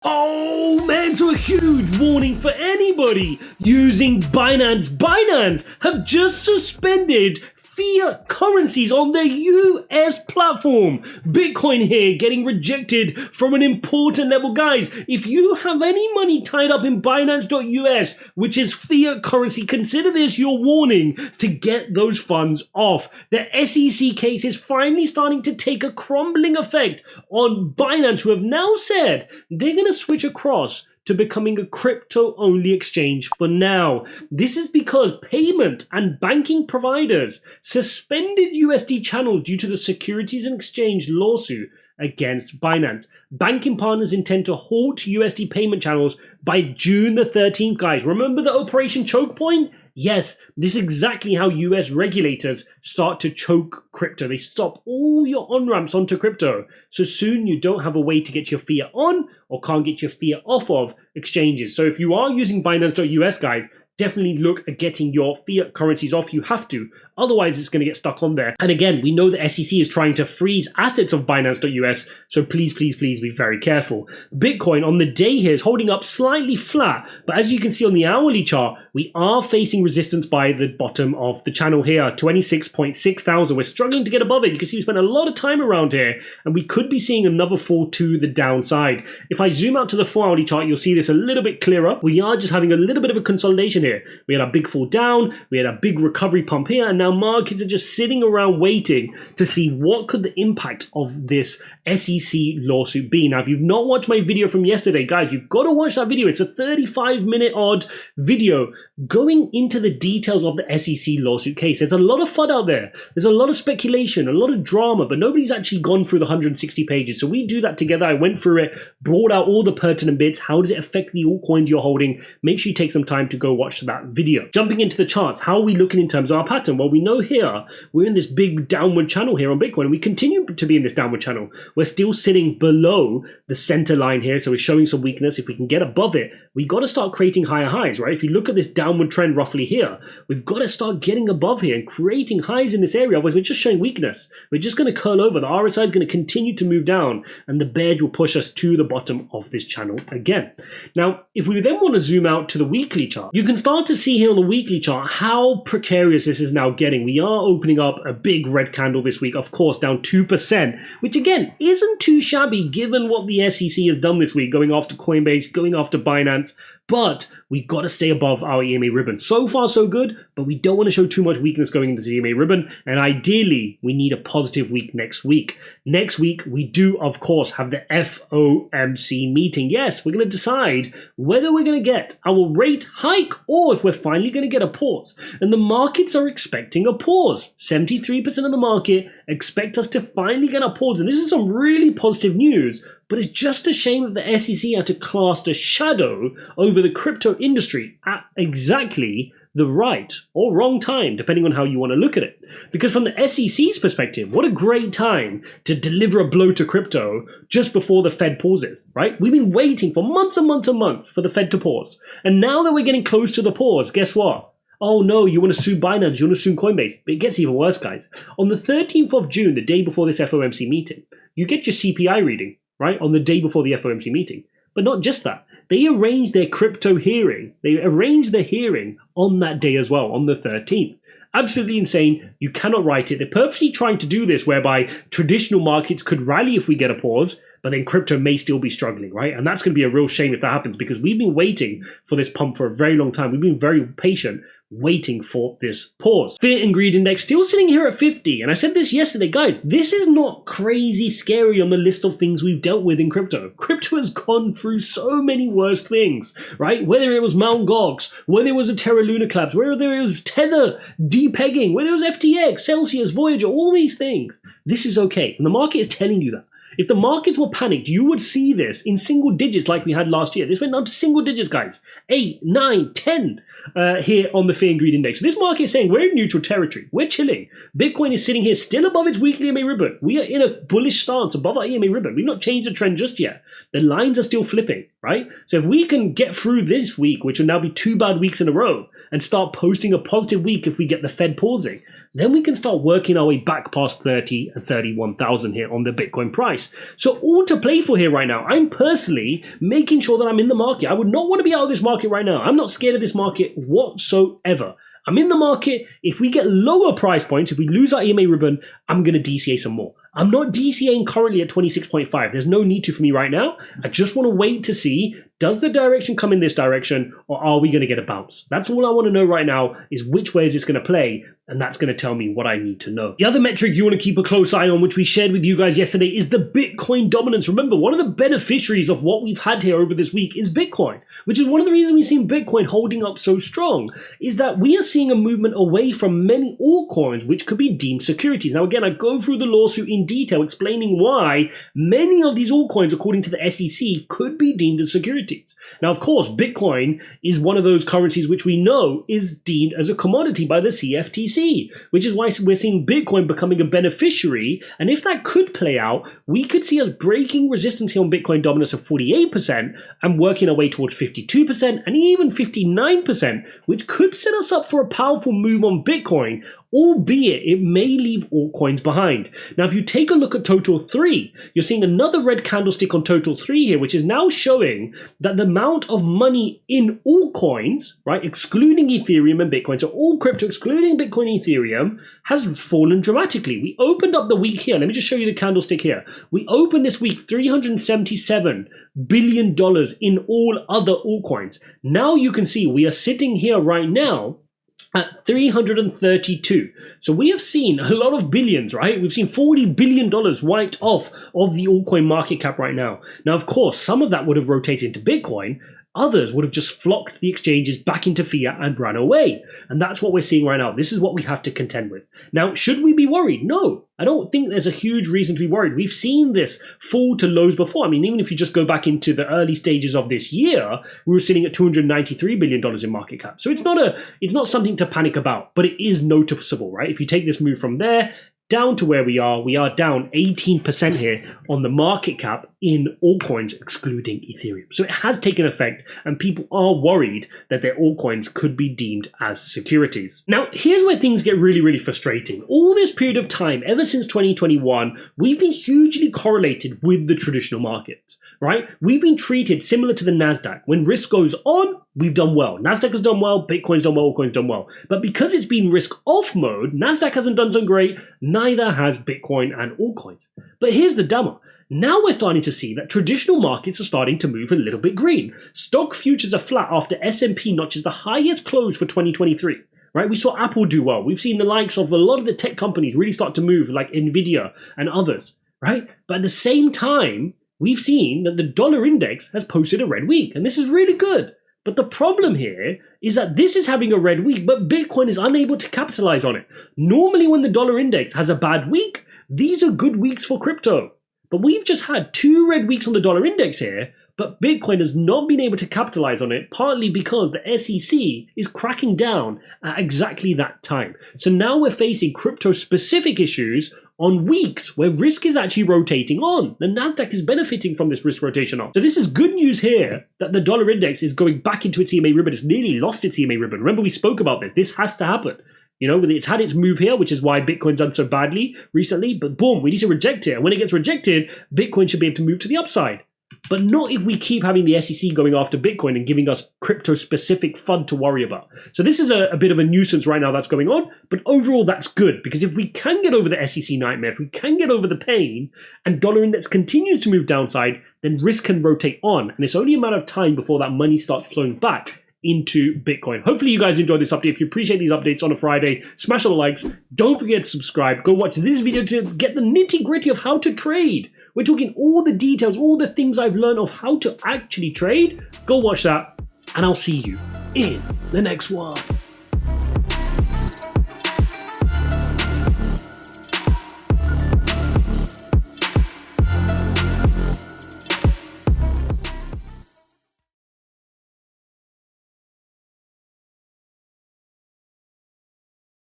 Oh man, so a huge warning for anybody using Binance. Binance have just suspended fiat currencies on their US platform. Bitcoin here getting rejected from an important level. Guys, if you have any money tied up in Binance US, which is fiat currency, consider this your warning to get those funds off. The SEC case is finally starting to take a crumbling effect on Binance, who have now said they're going to switch across to becoming a crypto-only exchange for now. This is because payment and banking providers suspended USD channels due to the Securities and Exchange lawsuit against Binance. Banking partners intend to halt USD payment channels by June the 13th, guys. Remember the Operation Choke Point? Yes, this is exactly how US regulators start to choke crypto. They stop all your on-ramps onto crypto. So soon you don't have a way to get your fiat on or can't get your fiat off of exchanges. So if you are using Binance US, guys, definitely look at getting your fiat currencies off. You have to. Otherwise, it's going to get stuck on there. And again, we know the SEC is trying to freeze assets of Binance US. So please, please, please be very careful. Bitcoin on the day here is holding up slightly flat. But as you can see on the hourly chart, we are facing resistance by the bottom of the channel here, 26.6 thousand. We're struggling to get above it. You can see we spent a lot of time around here, and we could be seeing another fall to the downside. If I zoom out to the 4-hourly chart, you'll see this a little bit clearer. We are just having a little bit of a consolidation here. We had a big fall down, we had a big recovery pump here, and now markets are just sitting around waiting to see what could the impact of this SEC lawsuit be. Now, if you've not watched my video from yesterday, guys, you've got to watch that video. It's a 35-minute odd video going into the details of the SEC lawsuit case. There's a lot of FUD out there. There's a lot of speculation, a lot of drama, but nobody's actually gone through the 160 pages. So we do that together. I went through it, brought out all the pertinent bits. How does it affect the altcoins you're holding? Make sure you take some time to go watch that video. Jumping into the charts, how are we looking in terms of our pattern? Well, we know here we're in this big downward channel here on Bitcoin, and we continue to be in this downward channel. We're still sitting below the center line here, so we're showing some weakness. If we can get above it, we got to start creating higher highs, right? If you look at this downward trend roughly here, we've got to start getting above here and creating highs in this area. Otherwise, we're just showing weakness. We're just going to curl over. The RSI is going to continue to move down, and the bears will push us to the bottom of this channel again. Now, if we then want to zoom out to the weekly chart, you can start to see here on the weekly chart how precarious this is now getting. We are opening up a big red candle this week, of course, down 2%, which again isn't too shabby given what the SEC has done this week, going after Coinbase, going after Binance. But we've got to stay above our EMA ribbon. So far, so good, but we don't want to show too much weakness going into the EMA ribbon. And ideally, we need a positive week next week. Next week, we do, of course, have the FOMC meeting. Yes, we're going to decide whether we're going to get our rate hike or if we're finally going to get a pause. And the markets are expecting a pause. 73% of the market expect us to finally get a pause. And this is some really positive news. But it's just a shame that the SEC had to cast a shadow over the crypto industry at exactly the right or wrong time, depending on how you want to look at it. Because from the SEC's perspective, what a great time to deliver a blow to crypto just before the Fed pauses, right? We've been waiting for months and months and months for the Fed to pause. And now that we're getting close to the pause, guess what? Oh no, you want to sue Binance, you want to sue Coinbase. But it gets even worse, guys. On the 13th of June, the day before this FOMC meeting, you get your CPI reading, right, on the day before the FOMC meeting. But not just that. They arranged their crypto hearing. They arranged the hearing on that day as well, on the 13th. Absolutely insane. You cannot write it. They're purposely trying to do this whereby traditional markets could rally if we get a pause, but then crypto may still be struggling, right? And that's going to be a real shame if that happens because we've been waiting for this pump for a very long time. We've been very patient waiting for this pause. Fear and greed index still sitting here at 50. And I said this yesterday, guys, this is not crazy scary on the list of things we've dealt with in crypto. Crypto has gone through so many worse things, right? Whether it was Mt. Gox, whether it was a Terra Luna collapse, whether it was Tether depegging, whether it was FTX, Celsius, Voyager, all these things. This is okay. And the market is telling you that. If the markets were panicked, you would see this in single digits like we had last year. This went down to single digits, guys. 8, 9, 10 here on the Fear and Greed Index. So this market is saying we're in neutral territory. We're chilling. Bitcoin is sitting here still above its weekly EMA ribbon. We are in a bullish stance above our EMA ribbon. We've not changed the trend just yet. The lines are still flipping, right? So if we can get through this week, which will now be 2 bad weeks in a row, and start posting a positive week if we get the Fed pausing, then we can start working our way back past 30 and 31,000 here on the Bitcoin price. So all to play for here right now. I'm personally making sure that I'm in the market. I would not want to be out of this market right now. I'm not scared of this market whatsoever. I'm in the market. If we get lower price points, if we lose our EMA ribbon, I'm going to DCA some more. I'm not DCAing currently at 26.5. There's no need to for me right now. I just want to wait to see, does the direction come in this direction, or are we going to get a bounce? That's all I want to know right now, is which way is this going to play, and that's going to tell me what I need to know. The other metric you want to keep a close eye on, which we shared with you guys yesterday, is the Bitcoin dominance. Remember, one of the beneficiaries of what we've had here over this week is Bitcoin, which is one of the reasons we've seen Bitcoin holding up so strong, is that we are seeing a movement away from many altcoins, which could be deemed securities. Now, again, I go through the lawsuit in detail, explaining why many of these altcoins, according to the SEC, could be deemed as securities. Now, of course, Bitcoin is one of those currencies which we know is deemed as a commodity by the CFTC, which is why we're seeing Bitcoin becoming a beneficiary. And if that could play out, we could see us breaking resistance here on Bitcoin dominance of 48% and working our way towards 52% and even 59%, which could set us up for a powerful move on Bitcoin, albeit it may leave altcoins behind. Now, if you take a look at Total 3, you're seeing another red candlestick on Total 3 here, which is now showing that the amount of money in altcoins, right, excluding Ethereum and Bitcoin, so all crypto excluding Bitcoin and Ethereum, has fallen dramatically. We opened up the week here. Let me just show you the candlestick here. We opened this week $377 billion in all other altcoins. Now you can see we are sitting here right now at 332. So we have seen a lot of billions, right? We've seen $40 billion wiped off of the altcoin market cap right now. Now, of course, some of that would have rotated into Bitcoin. Others would have just flocked the exchanges back into fiat and ran away. And that's what we're seeing right now. This is what we have to contend with. Now, should we be worried? No, I don't think there's a huge reason to be worried. We've seen this fall to lows before. I mean, even if you just go back into the early stages of this year, we were sitting at $293 billion in market cap. So it's not something to panic about, but it is noticeable, right? If you take this move from there down to where we are down 18% here on the market cap in altcoins excluding Ethereum. So it has taken effect, and people are worried that their altcoins could be deemed as securities. Now, here's where things get really, really frustrating. All this period of time, ever since 2021, we've been hugely correlated with the traditional markets, right? We've been treated similar to the NASDAQ. When risk goes on, we've done well. NASDAQ has done well, Bitcoin's done well, altcoin's done well. But because it's been risk off mode, NASDAQ hasn't done so great, neither has Bitcoin and altcoins. But here's the demo. Now we're starting to see that traditional markets are starting to move a little bit green. Stock futures are flat after S&P notches the highest close for 2023. Right, we saw Apple do well. We've seen the likes of a lot of the tech companies really start to move, like Nvidia and others, right? But at the same time, we've seen that the dollar index has posted a red week, and this is really good. But the problem here is that this is having a red week, but Bitcoin is unable to capitalize on it. Normally, when the dollar index has a bad week, these are good weeks for crypto. But we've just had 2 red weeks on the dollar index here, but Bitcoin has not been able to capitalize on it, partly because the SEC is cracking down at exactly that time. So now we're facing crypto-specific issues on weeks where risk is actually rotating on. The NASDAQ is benefiting from this risk rotation on. So this is good news here that the dollar index is going back into its EMA ribbon. It's nearly lost its EMA ribbon. Remember, we spoke about this. This has to happen. You know, it's had its move here, which is why Bitcoin's done so badly recently. But boom, we need to reject it. And when it gets rejected, Bitcoin should be able to move to the upside. But not if we keep having the SEC going after Bitcoin and giving us crypto-specific FUD to worry about. So this is a bit of a nuisance right now that's going on, but overall that's good, because if we can get over the SEC nightmare, if we can get over the pain, and dollar index continues to move downside, then risk can rotate on, and it's only a matter of time before that money starts flowing back into Bitcoin. Hopefully you guys enjoyed this update. If you appreciate these updates on a Friday, smash all the likes. Don't forget to subscribe. Go watch this video to get the nitty-gritty of how to trade. We're talking all the details, all the things I've learned of how to actually trade. Go watch that, and I'll see you in the next one.